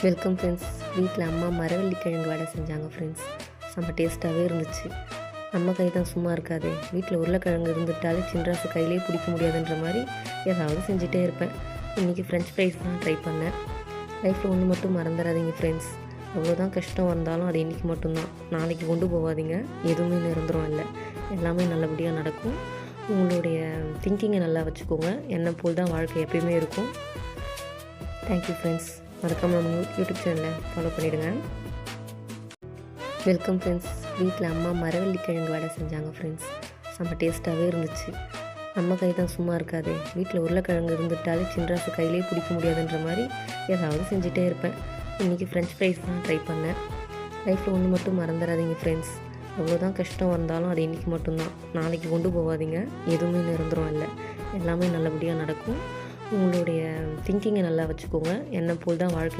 Welcome friends. வீட்டில் அம்மா மரவள்ளி கிழங்கு வடை செஞ்சாங்க ஃப்ரெண்ட்ஸ். செம்ம டேஸ்ட்டாகவே இருந்துச்சு. நம்ம கை தான் சும்மா இருக்காது. வீட்டில் உருளைக்கிழங்கு இருந்துட்டாலே சின்ராசு கையிலே பிடிக்க முடியாதுன்ற மாதிரி ஏதாவது செஞ்சுட்டே இருப்பேன். இன்றைக்கி ஃப்ரெஞ்ச் ஃப்ரைஸ் தான் ட்ரை பண்ணேன். லைஃப்பில் ஒன்று மட்டும் மறந்துடாதீங்க ஃப்ரெண்ட்ஸ். எவ்வளோதான் கஷ்டம் வந்தாலும் அது இன்றைக்கி மட்டும்தான். நாளைக்கு கொண்டு போகாதீங்க. எதுவுமே நிரந்தரம் இல்லை. எல்லாமே நல்லபடியாக நடக்கும். உங்களுடைய திங்கிங்கை நல்லா வச்சுக்கோங்க. என்னை போல் தான் வாழ்க்கை எப்பயுமே இருக்கும். Thank you friends. மறக்காம நம்ம யூடியூப் சேனலை ஃபாலோ பண்ணிவிடுங்க. Welcome friends. வீட்டில் அம்மா மரவள்ளி கிழங்கு வடை செஞ்சாங்க ஃப்ரெண்ட்ஸ். செம்ம டேஸ்ட்டாகவே இருந்துச்சு. நம்ம கை தான் சும்மா இருக்காது. வீட்டில் உருளைக்கிழங்கு இருந்துட்டாலே சின்ராசு கையிலே பிடிக்க முடியாதுன்ற மாதிரி ஏதாவது செஞ்சுட்டே இருப்பேன். இன்றைக்கி ஃப்ரெஞ்ச் ஃப்ரைஸ் தான் ட்ரை பண்ணேன். லைஃப்பில் ஒன்று மட்டும் மறந்துடாதீங்க ஃப்ரெண்ட்ஸ். எவ்வளோதான் கஷ்டம் வந்தாலும் அது இன்றைக்கி மட்டும்தான். நாளைக்கு கொண்டு போகாதீங்க. எதுவுமே நிரந்தரம் இல்லை. எல்லாமே நல்லபடியாக நடக்கும். உங்களுடைய திங்கிங்கை நல்லா வச்சுக்கோங்க. என்னை போல் தான் வாழ்க்கை